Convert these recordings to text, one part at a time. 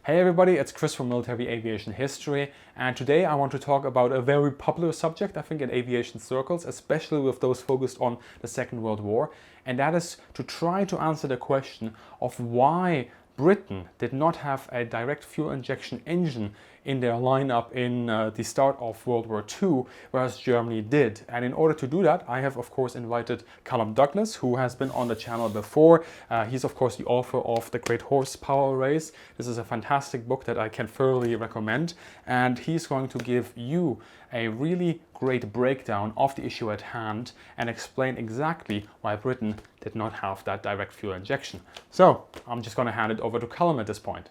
Hey everybody, it's Chris from Military Aviation History, and today I want to talk about a very popular subject, I think, in aviation circles, especially with those focused on the Second World War, and that is to try to answer the question of why Britain did not have a direct fuel injection engine in their lineup in the start of World War II, whereas Germany did. And in order to do that, I have of course invited Calum Douglas, who has been on the channel before. He's of course the author of The Great Horsepower Race. This is a fantastic book that I can thoroughly recommend, and he's going to give you a really great breakdown of the issue at hand and explain exactly why Britain did not have that direct fuel injection. So I'm just going to hand it over to Calum at this point.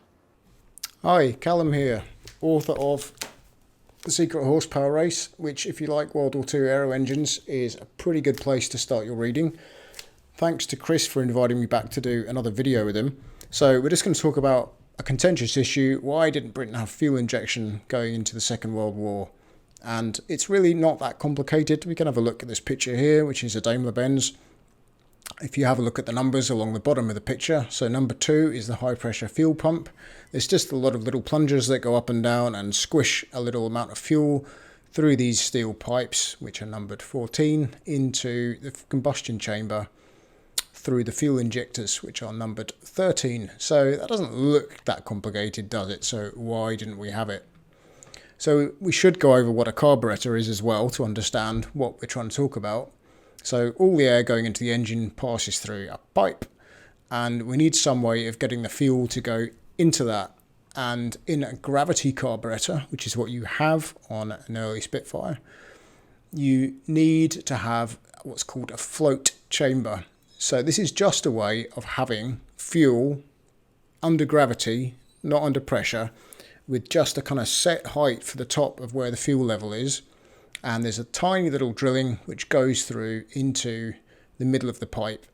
Hi, Calum here, author of The Secret Horsepower Race, which, if you like World War II aero engines, is a pretty good place to start your reading. Thanks to Chris for inviting me back to do another video with him. So we're just going to talk about a contentious issue: why didn't Britain have fuel injection going into the Second World War? And it's really not that complicated. We can have a look at this picture here, which is a Daimler-Benz. If you have a look at the numbers along the bottom of the picture, so number 2 is the high pressure fuel pump. There's just a lot of little plungers that go up and down and squish a little amount of fuel through these steel pipes, which are numbered 14, into the combustion chamber through the fuel injectors, which are numbered 13. So that doesn't look that complicated, does it? So why didn't we have it? So we should go over what a carburettor is as well to understand what we're trying to talk about. So all the air going into the engine passes through a pipe, and we need some way of getting the fuel to go into that. And in a gravity carburettor, which is what you have on an early Spitfire, you need to have what's called a float chamber. So this is just a way of having fuel under gravity, not under pressure, with just a kind of set height for the top of where the fuel level is. And there's a tiny little drilling which goes through into the middle of the pipe.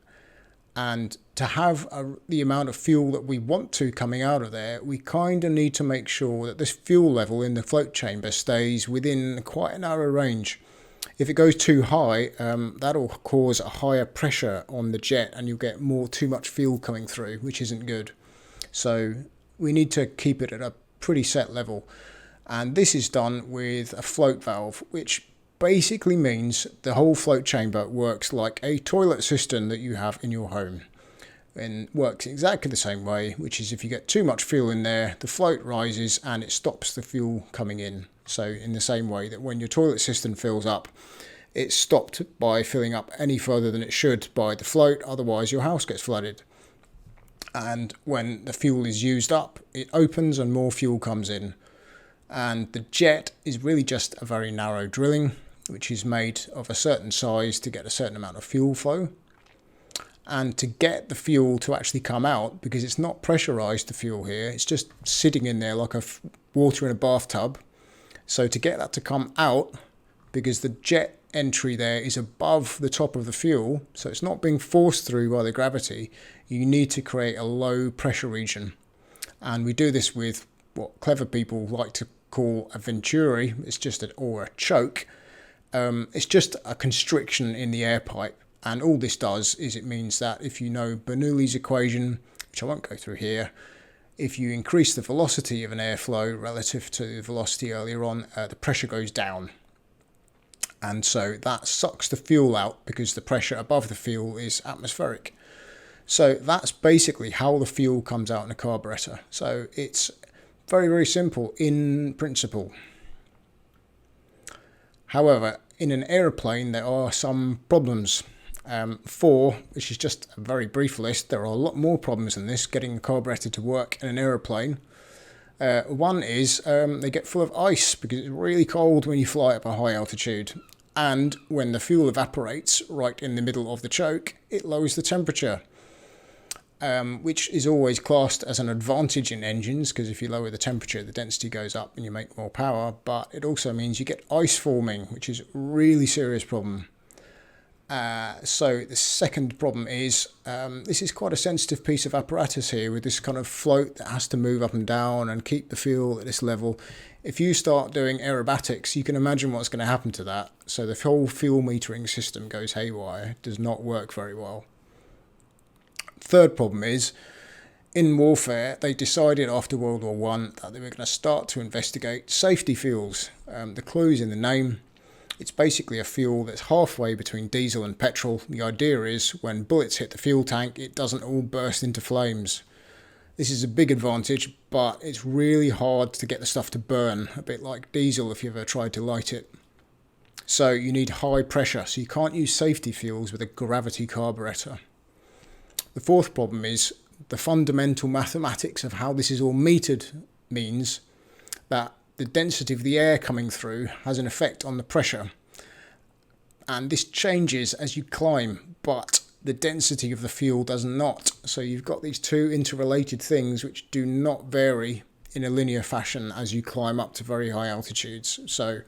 And to have the amount of fuel that we want to coming out of there, we kind of need to make sure that this fuel level in the float chamber stays within quite a narrow range. If it goes too high, that'll cause a higher pressure on the jet, and you'll get too much fuel coming through, which isn't good. So we need to keep it at a pretty set level. And this is done with a float valve, which basically means the whole float chamber works like a toilet cistern that you have in your home, and works exactly the same way, which is if you get too much fuel in there, the float rises and it stops the fuel coming in. So in the same way that when your toilet cistern fills up, it's stopped by filling up any further than it should by the float, otherwise your house gets flooded. And when the fuel is used up, it opens and more fuel comes in. And the jet is really just a very narrow drilling, which is made of a certain size to get a certain amount of fuel flow. And to get the fuel to actually come out, because it's not pressurized, the fuel here, it's just sitting in there like water in a bathtub. So to get that to come out, because the jet entry there is above the top of the fuel, so it's not being forced through by the gravity, you need to create a low pressure region. And we do this with what clever people like to call a venturi. It's just or a choke. It's just a constriction in the air pipe, and all this does is it means that if you know Bernoulli's equation, which I won't go through here, if you increase the velocity of an airflow relative to the velocity earlier on, the pressure goes down, and so that sucks the fuel out because the pressure above the fuel is atmospheric. So that's basically how the fuel comes out in a carburettor. So it's very, very simple in principle. However, in an aeroplane, there are some problems. Which is just a very brief list. There are a lot more problems than this getting the carburettor to work in an aeroplane. One is they get full of ice because it's really cold when you fly up a high altitude. And when the fuel evaporates right in the middle of the choke, it lowers the temperature. Which is always classed as an advantage in engines, because if you lower the temperature, the density goes up and you make more power, but it also means you get ice forming, which is a really serious problem. So the second problem is, this is quite a sensitive piece of apparatus here with this kind of float that has to move up and down and keep the fuel at this level. If you start doing aerobatics, you can imagine what's going to happen to that. So the whole fuel metering system goes haywire, does not work very well. Third problem is in warfare, they decided after World War One that they were going to start to investigate safety fuels. The clue's in the name. It's basically a fuel that's halfway between diesel and petrol. The idea is when bullets hit the fuel tank, it doesn't all burst into flames. This is a big advantage, but it's really hard to get the stuff to burn, a bit like diesel if you've ever tried to light it. So you need high pressure, so you can't use safety fuels with a gravity carburettor. The fourth problem is the fundamental mathematics of how this is all metered means that the density of the air coming through has an effect on the pressure. And this changes as you climb, but the density of the fuel does not. So you've got these two interrelated things which do not vary in a linear fashion as you climb up to very high altitudes. So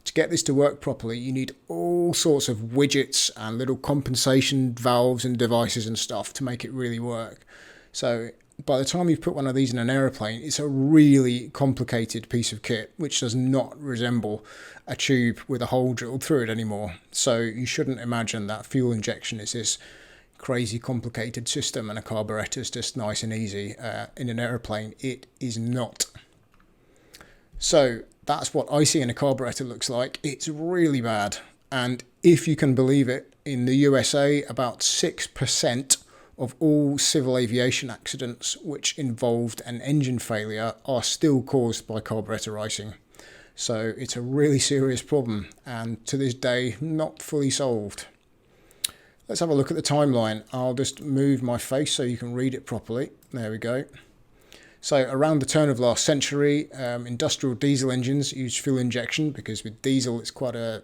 to get this to work properly, you need all sorts of widgets and little compensation valves and devices and stuff to make it really work. So by the time you've put one of these in an aeroplane, it's a really complicated piece of kit which does not resemble a tube with a hole drilled through it anymore. So you shouldn't imagine that fuel injection is this crazy complicated system and a carburettor is just nice and easy. In an aeroplane, it is not. So that's what icing in a carburettor looks like. It's really bad. And if you can believe it, in the USA, about 6% of all civil aviation accidents which involved an engine failure are still caused by carburettor icing. So it's a really serious problem and to this day not fully solved. Let's have a look at the timeline. I'll just move my face so you can read it properly. There we go. So around the turn of last century, industrial diesel engines used fuel injection because with diesel it's quite a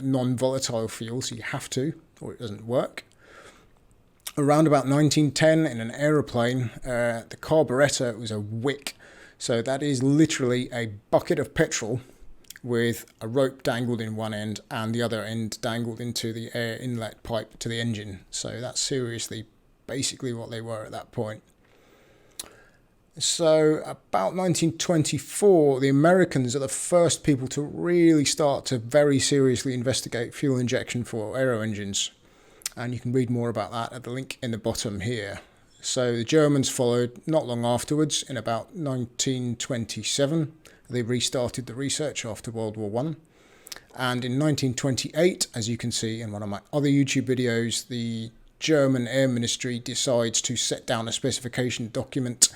non-volatile fuel, so you have to or it doesn't work. Around about 1910 in an aeroplane, the carburettor was a wick. So that is literally a bucket of petrol with a rope dangled in one end and the other end dangled into the air inlet pipe to the engine. So that's seriously basically what they were at that point. So about 1924, the Americans are the first people to really start to very seriously investigate fuel injection for aero-engines. And you can read more about that at the link in the bottom here. So the Germans followed not long afterwards. In about 1927, they restarted the research after World War I. And in 1928, as you can see in one of my other YouTube videos, the German Air Ministry decides to set down a specification document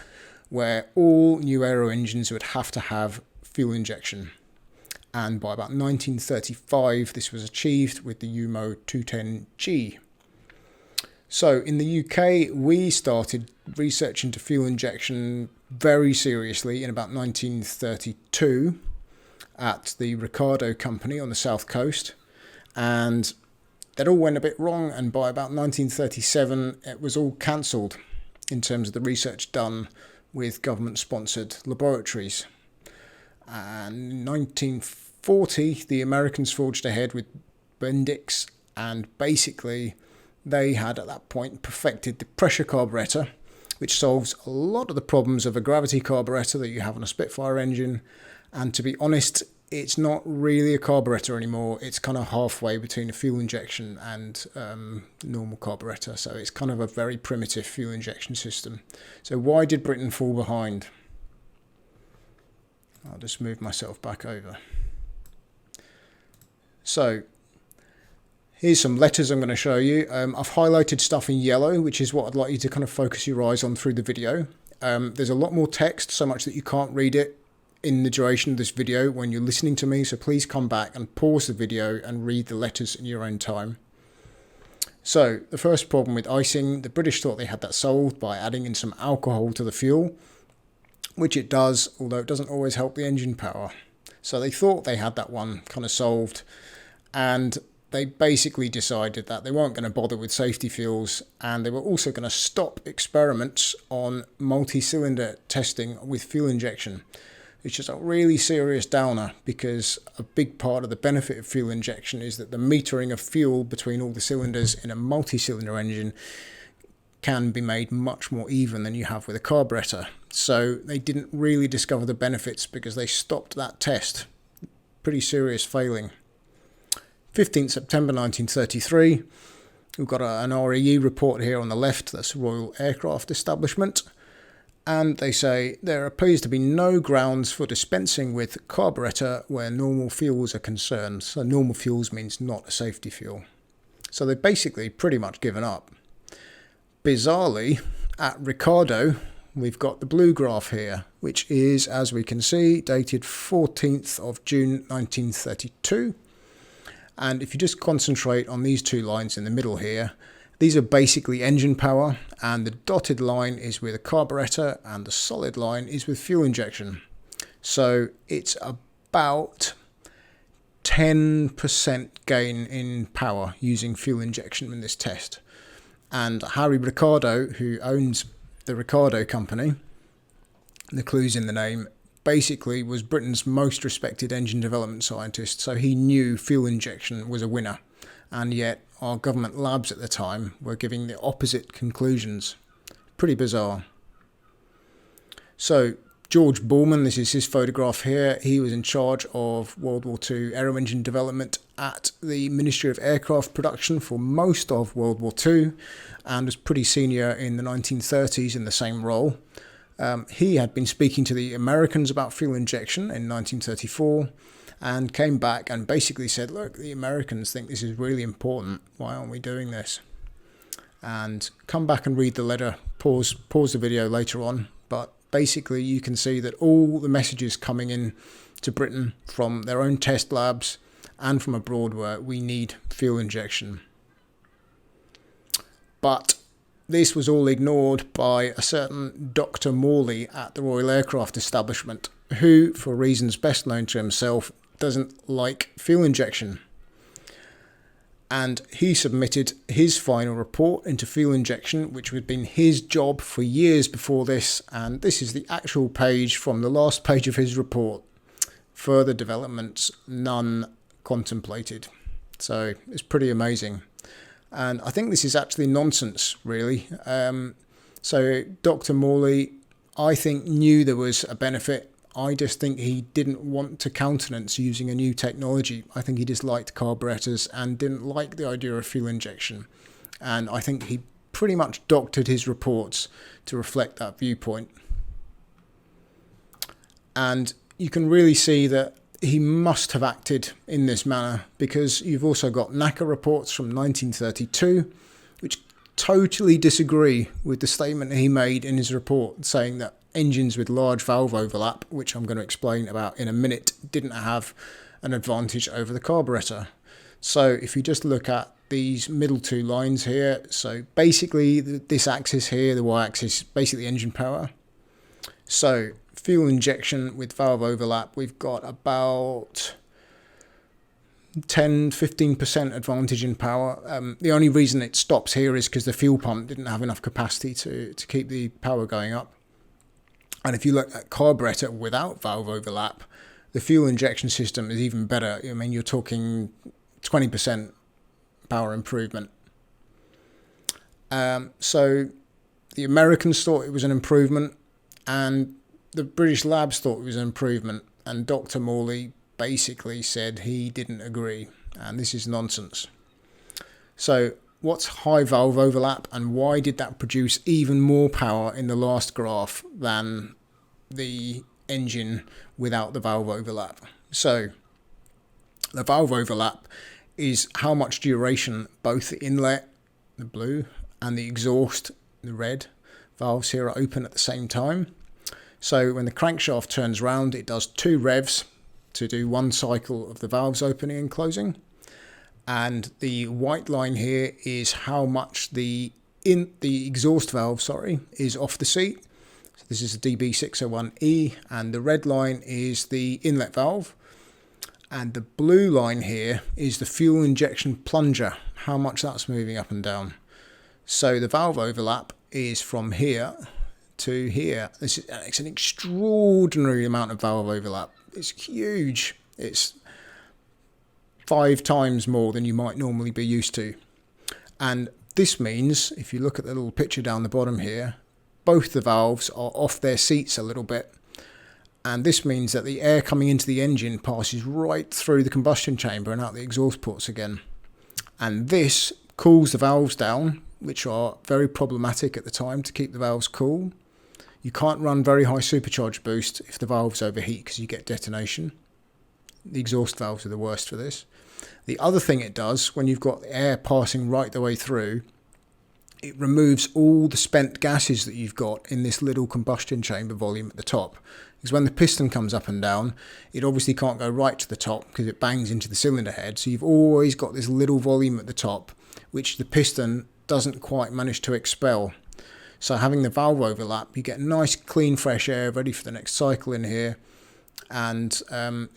where all new aero engines would have to have fuel injection. And by about 1935, this was achieved with the UMO 210G. So in the UK, we started research into fuel injection very seriously in about 1932 at the Ricardo company on the south coast. And that all went a bit wrong. And by about 1937, it was all cancelled in terms of the research done with government-sponsored laboratories. And in 1940, the Americans forged ahead with Bendix, and basically they had at that point perfected the pressure carburettor, which solves a lot of the problems of a gravity carburettor that you have on a Spitfire engine. And to be honest, it's not really a carburettor anymore. It's kind of halfway between a fuel injection and normal carburettor. So it's kind of a very primitive fuel injection system. So why did Britain fall behind? I'll just move myself back over. So here's some letters I'm going to show you. I've highlighted stuff in yellow, which is what I'd like you to kind of focus your eyes on through the video. There's a lot more text, so much that you can't read it in the duration of this video when you're listening to me. So please come back and pause the video and read the letters in your own time. So the first problem with icing, the British thought they had that solved by adding in some alcohol to the fuel, which it does, although it doesn't always help the engine power. So they thought they had that one kind of solved, and they basically decided that they weren't going to bother with safety fuels, and they were also going to stop experiments on multi-cylinder testing with fuel injection, which is a really serious downer, because a big part of the benefit of fuel injection is that the metering of fuel between all the cylinders in a multi-cylinder engine can be made much more even than you have with a carburettor. So they didn't really discover the benefits because they stopped that test. Pretty serious failing. 15th September 1933, we've got an RAE report here on the left, that's Royal Aircraft Establishment. And they say there appears to be no grounds for dispensing with carburettor where normal fuels are concerned. So normal fuels means not a safety fuel. So they've basically pretty much given up. Bizarrely, at Ricardo, we've got the blue graph here, which is, as we can see, dated 14th of June 1932. And if you just concentrate on these two lines in the middle here, these are basically engine power, and the dotted line is with a carburettor and the solid line is with fuel injection. So it's about 10% gain in power using fuel injection in this test. And Harry Ricardo, who owns the Ricardo company, the clue's in the name, basically was Britain's most respected engine development scientist, so he knew fuel injection was a winner. And yet our government labs at the time were giving the opposite conclusions. Pretty bizarre. So George Borman, this is his photograph here, he was in charge of World War II aero-engine development at the Ministry of Aircraft Production for most of World War II and was pretty senior in the 1930s in the same role. He had been speaking to the Americans about fuel injection in 1934 and came back and basically said, look, the Americans think this is really important. Why aren't we doing this? And come back and read the letter. Pause the video later on. But basically you can see that all the messages coming in to Britain from their own test labs and from abroad were, we need fuel injection. But this was all ignored by a certain Dr. Morley at the Royal Aircraft Establishment, who, for reasons best known to himself, doesn't like fuel injection. And he submitted his final report into fuel injection, which had been his job for years before this. And this is the actual page from the last page of his report. Further developments, none contemplated. So it's pretty amazing. And I think this is actually nonsense, really. So Dr. Morley, I think, knew there was a benefit. I just think he didn't want to countenance using a new technology. I think he just liked carburettors and didn't like the idea of fuel injection. And I think he pretty much doctored his reports to reflect that viewpoint. And you can really see that he must have acted in this manner, because you've also got NACA reports from 1932, which totally disagree with the statement he made in his report, saying that engines with large valve overlap, which I'm going to explain about in a minute, didn't have an advantage over the carburettor. So if you just look at these middle two lines here, so basically this axis here, the y-axis, basically engine power. So fuel injection with valve overlap, we've got about 10-15% advantage in power. The only reason it stops here is because the fuel pump didn't have enough capacity to keep the power going up. And if you look at carburettor without valve overlap, the fuel injection system is even better. I mean, you're talking 20% power improvement. So the Americans thought it was an improvement, and the British labs thought it was an improvement, and Dr. Morley basically said he didn't agree, and this is nonsense. So what's high valve overlap, and why did that produce even more power in the last graph than the engine without the valve overlap? So the valve overlap is how much duration both the inlet, the blue, and the exhaust, the red, valves here are open at the same time. So when the crankshaft turns round, it does 2 revs to do 1 cycle of the valves opening and closing. And the white line here is how much the exhaust valve, is off the seat. So this is a DB601E, and the red line is the inlet valve. And the blue line here is the fuel injection plunger, how much that's moving up and down. So the valve overlap is from here to here. It's an extraordinary amount of valve overlap. It's huge. It's 5 times more than you might normally be used to. And this means, if you look at the little picture down the bottom here, both the valves are off their seats a little bit. And this means that the air coming into the engine passes right through the combustion chamber and out the exhaust ports again. And this cools the valves down, which are very problematic at the time to keep the valves cool. You can't run very high supercharged boost if the valves overheat because you get detonation. The exhaust valves are the worst for this. The other thing it does, when you've got air passing right the way through, it removes all the spent gases that you've got in this little combustion chamber volume at the top. Because when the piston comes up and down, it obviously can't go right to the top because it bangs into the cylinder head. So you've always got this little volume at the top, which the piston doesn't quite manage to expel. So having the valve overlap, you get nice, clean, fresh air ready for the next cycle in here. And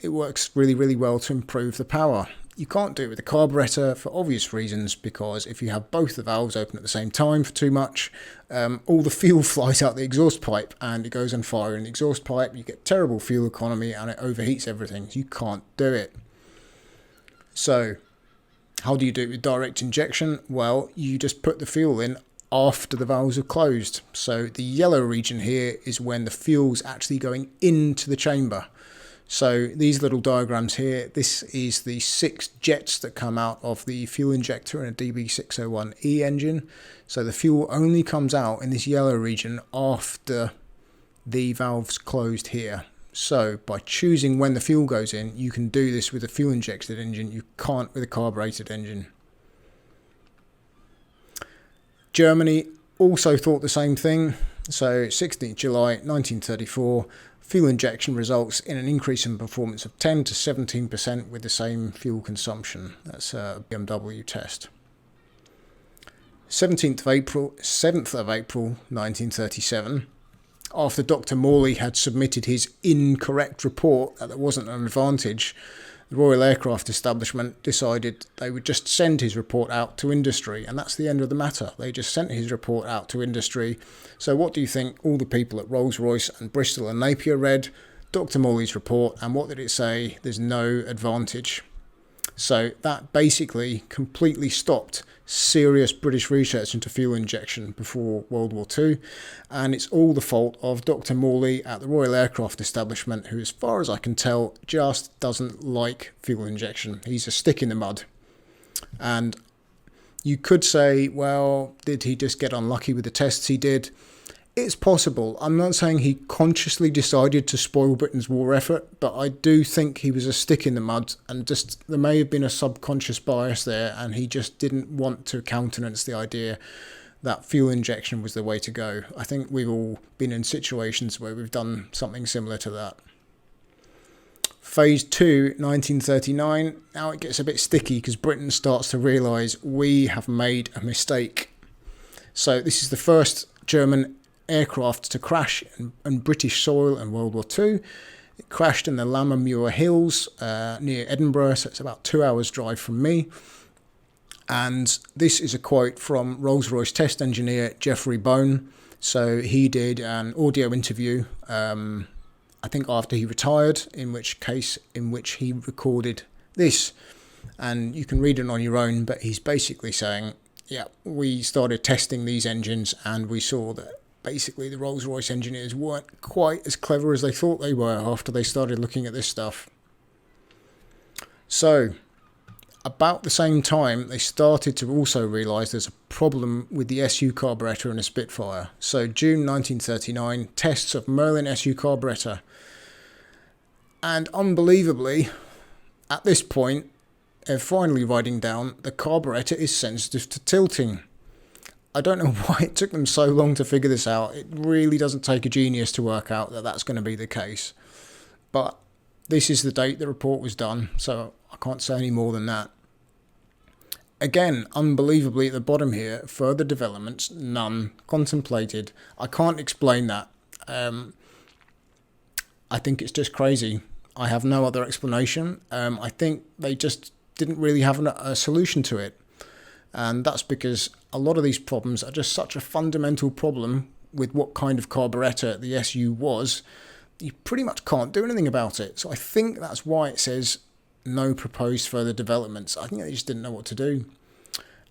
it works really, really well to improve the power. You can't do it with the carburettor for obvious reasons, because if you have both the valves open at the same time for too much, all the fuel flies out the exhaust pipe and it goes on fire in the exhaust pipe. You get terrible fuel economy and it overheats everything. You can't do it. So how do you do it with direct injection? Well, you just put the fuel in after the valves are closed. So the yellow region here is when the fuel's actually going into the chamber. So these little diagrams here, this is the 6 jets that come out of the fuel injector in a DB601E engine. So the fuel only comes out in this yellow region after the valve's closed here. So by choosing when the fuel goes in, you can do this with a fuel injected engine. You can't with a carbureted engine. Germany also thought the same thing. So 16th July 1934, fuel injection results in an increase in performance of 10 to 17% with the same fuel consumption. That's a BMW test. 7th of April 1937, after Dr. Morley had submitted his incorrect report that there wasn't an advantage, the Royal Aircraft Establishment decided they would just send his report out to industry, and that's the end of the matter. They just sent his report out to industry. So what do you think all the people at Rolls-Royce and Bristol and Napier read? Dr. Morley's report, and what did it say? There's no advantage. So that basically completely stopped serious British research into fuel injection before World War II, and it's all the fault of Dr. Morley at the Royal Aircraft Establishment, who, as far as I can tell, just doesn't like fuel injection. He's a stick in the mud. And you could say, well, did he just get unlucky with the tests he did? It's possible. I'm not saying he consciously decided to spoil Britain's war effort, but I do think he was a stick in the mud, and just there may have been a subconscious bias there, and he just didn't want to countenance the idea that fuel injection was the way to go. I think we've all been in situations where we've done something similar to that. Phase 2, 1939. Now it gets a bit sticky because Britain starts to realise we have made a mistake. So this is the first German aircraft to crash on British soil in World War II. It crashed in the Lammermuir Hills near Edinburgh, so it's about 2 hours drive from me. And this is a quote from Rolls-Royce test engineer Geoffrey Bone. So he did an audio interview, I think after he retired, in which he recorded this. And you can read it on your own, but he's basically saying, yeah, we started testing these engines and we saw that basically the Rolls-Royce engineers weren't quite as clever as they thought they were after they started looking at this stuff. So about the same time, they started to also realise there's a problem with the SU carburettor in a Spitfire. So June 1939, tests of Merlin SU carburettor. And unbelievably, at this point, they're finally writing down the carburettor is sensitive to tilting. I don't know why it took them so long to figure this out. It really doesn't take a genius to work out that that's going to be the case. But this is the date the report was done, so I can't say any more than that. Again, unbelievably at the bottom here, further developments, none contemplated. I can't explain that. I think it's just crazy. I have no other explanation. I think they just didn't really have a solution to it. And that's because a lot of these problems are just such a fundamental problem with what kind of carburettor the SU was. You pretty much can't do anything about it. So I think that's why it says no proposed further developments. I think they just didn't know what to do.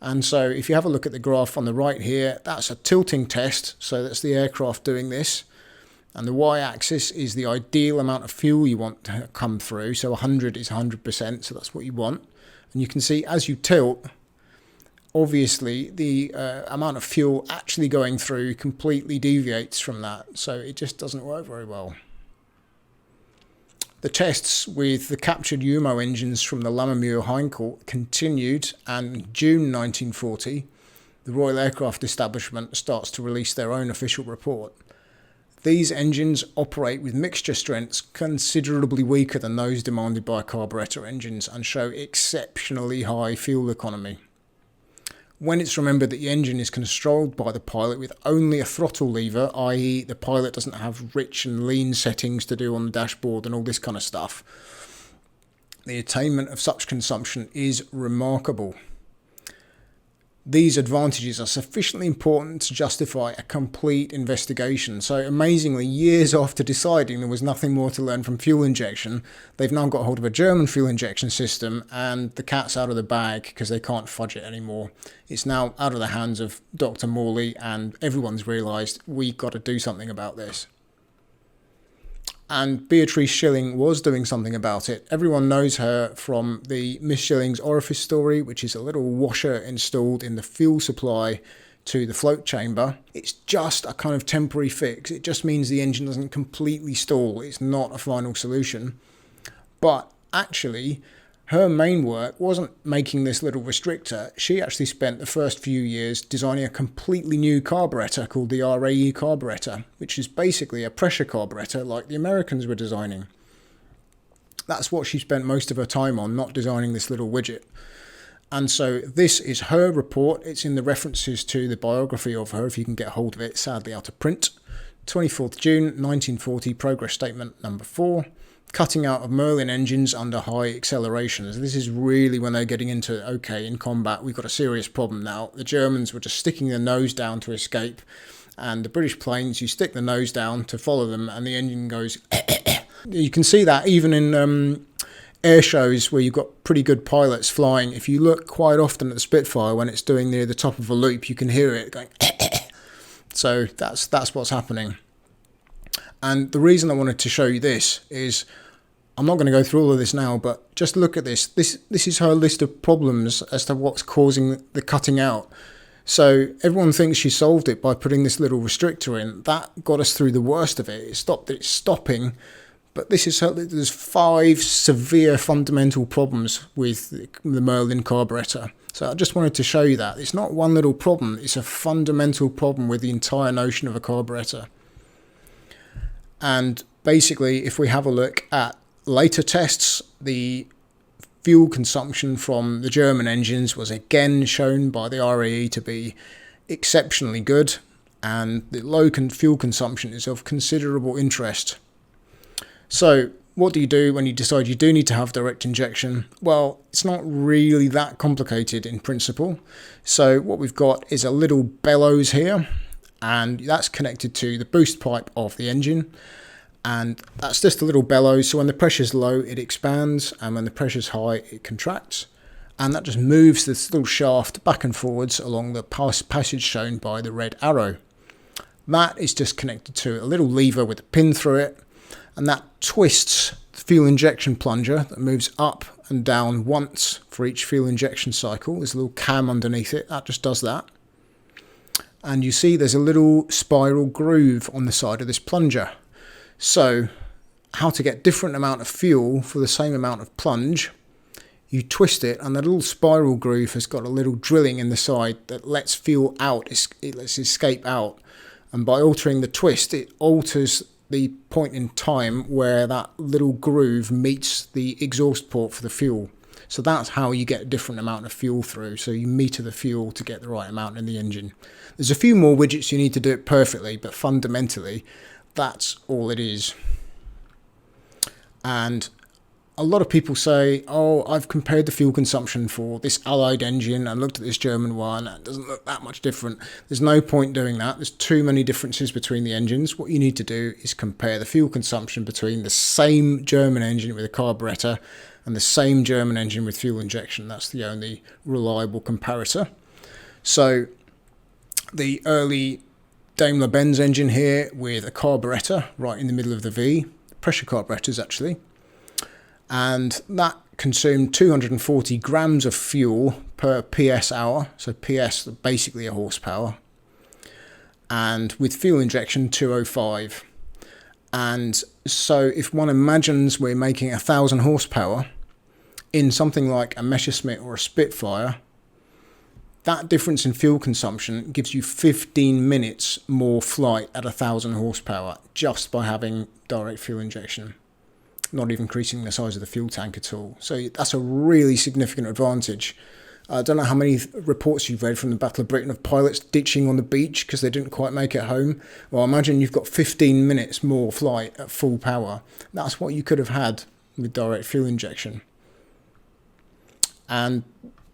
And so if you have a look at the graph on the right here, that's a tilting test. So that's the aircraft doing this. And the y-axis is the ideal amount of fuel you want to come through. So 100 is 100%, so that's what you want. And you can see as you tilt, obviously the amount of fuel actually going through completely deviates from that, so it just doesn't work very well. The tests with the captured UMO engines from the Lammermuir Hindcourt continued, and in June 1940 the Royal Aircraft Establishment starts to release their own official report. These engines operate with mixture strengths considerably weaker than those demanded by carburettor engines and show exceptionally high fuel economy. When it's remembered that the engine is controlled by the pilot with only a throttle lever, i.e. the pilot doesn't have rich and lean settings to do on the dashboard and all this kind of stuff, the attainment of such consumption is remarkable. These advantages are sufficiently important to justify a complete investigation. So amazingly, years after deciding there was nothing more to learn from fuel injection, they've now got hold of a German fuel injection system, and the cat's out of the bag because they can't fudge it anymore. It's now out of the hands of Dr. Morley, and everyone's realised we've got to do something about this. And Beatrice Schilling was doing something about it. Everyone knows her from the Miss Schilling's orifice story, which is a little washer installed in the fuel supply to the float chamber. It's just a kind of temporary fix. It just means the engine doesn't completely stall. It's not a final solution. But actually, her main work wasn't making this little restrictor. She actually spent the first few years designing a completely new carburettor called the RAE carburettor, which is basically a pressure carburettor like the Americans were designing. That's what she spent most of her time on, not designing this little widget. And so this is her report. It's in the references to the biography of her, if you can get hold of it, sadly out of print. 24th June 1940, progress statement number 4. Cutting out of Merlin engines under high accelerations. This is really when they're getting into, okay, in combat, we've got a serious problem now. The Germans were just sticking their nose down to escape, and the British planes, you stick the nose down to follow them, and the engine goes... You can see that even in air shows where you've got pretty good pilots flying. If you look quite often at the Spitfire when it's doing near the top of a loop, you can hear it going... So that's what's happening. And the reason I wanted to show you this is, I'm not going to go through all of this now, but just look at this. This is her list of problems as to what's causing the cutting out. So everyone thinks she solved it by putting this little restrictor in. That got us through the worst of it. It stopped it stopping. But this is her, there's 5 severe fundamental problems with the Merlin carburettor. So I just wanted to show you that. It's not one little problem. It's a fundamental problem with the entire notion of a carburettor. And basically, if we have a look at later tests, the fuel consumption from the German engines was again shown by the RAE to be exceptionally good, and the low fuel consumption is of considerable interest. So what do you do when you decide you do need to have direct injection? Well, it's not really that complicated in principle. So what we've got is a little bellows here, and that's connected to the boost pipe of the engine, and that's just a little bellows. So when the pressure's low, it expands, and when the pressure's high, it contracts, and that just moves this little shaft back and forwards along the passage shown by the red arrow. That is just connected to a little lever with a pin through it, and that twists the fuel injection plunger that moves up and down once for each fuel injection cycle. There's a little cam underneath it that just does that. And you see there's a little spiral groove on the side of this plunger. So how to get different amount of fuel for the same amount of plunge, you twist it, and the little spiral groove has got a little drilling in the side that lets fuel out, it lets it escape out. And by altering the twist, it alters the point in time where that little groove meets the exhaust port for the fuel. So that's how you get a different amount of fuel through. So you meter the fuel to get the right amount in the engine. There's a few more widgets you need to do it perfectly, but fundamentally, that's all it is. And a lot of people say, oh, I've compared the fuel consumption for this Allied engine and looked at this German one, and it doesn't look that much different. There's no point doing that. There's too many differences between the engines. What you need to do is compare the fuel consumption between the same German engine with a carburettor and the same German engine with fuel injection. That's the only reliable comparator. So the early Daimler-Benz engine here with a carburettor right in the middle of the V, pressure carburettors actually, and that consumed 240 grams of fuel per PS hour, so PS basically a horsepower, and with fuel injection 205. And so if one imagines we're making 1,000 horsepower in something like a Messerschmitt or a Spitfire, that difference in fuel consumption gives you 15 minutes more flight at 1,000 horsepower just by having direct fuel injection, not even increasing the size of the fuel tank at all. So that's a really significant advantage. I don't know how many reports you've read from the Battle of Britain of pilots ditching on the beach because they didn't quite make it home. Well, imagine you've got 15 minutes more flight at full power. That's what you could have had with direct fuel injection. And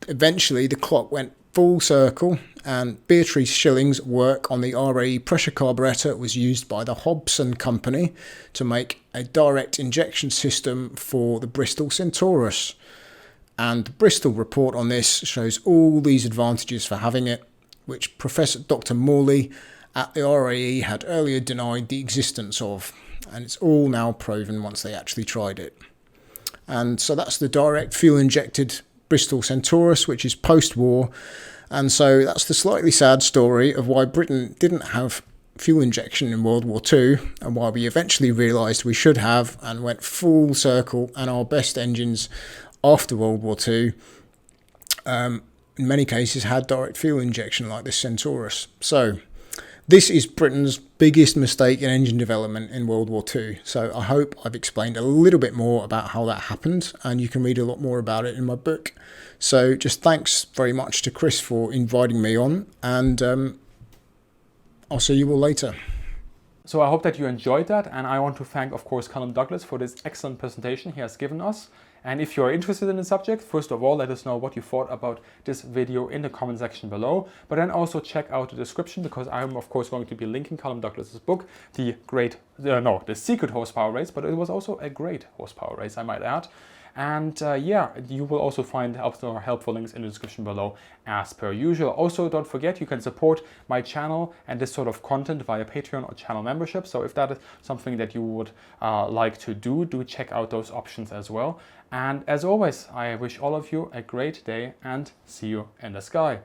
eventually the clock went full circle, and Beatrice Schilling's work on the RAE pressure carburettor was used by the Hobson Company to make a direct injection system for the Bristol Centaurus. And the Bristol report on this shows all these advantages for having it, which Professor Dr. Morley at the RAE had earlier denied the existence of. And it's all now proven once they actually tried it. And so that's the direct fuel injected Bristol Centaurus, which is post-war. And so that's the slightly sad story of why Britain didn't have fuel injection in World War II, and why we eventually realised we should have, and went full circle, and our best engines after World War II, in many cases, had direct fuel injection like this Centaurus. So this is Britain's biggest mistake in engine development in World War II. So I hope I've explained a little bit more about how that happened, and you can read a lot more about it in my book. So just thanks very much to Chris for inviting me on, and I'll see you all later. So I hope that you enjoyed that, and I want to thank, of course, Calum Douglas for this excellent presentation he has given us. And if you are interested in the subject, first of all, let us know what you thought about this video in the comment section below. But then also check out the description, because I'm of course going to be linking Calum Douglas's book, The Secret Horsepower Race, but it was also a great horsepower race, I might add. And yeah, you will also find helpful links in the description below as per usual. Also, don't forget you can support my channel and this sort of content via Patreon or channel membership. So if that is something that you would like to do check out those options as well. And as always, I wish all of you a great day and see you in the sky.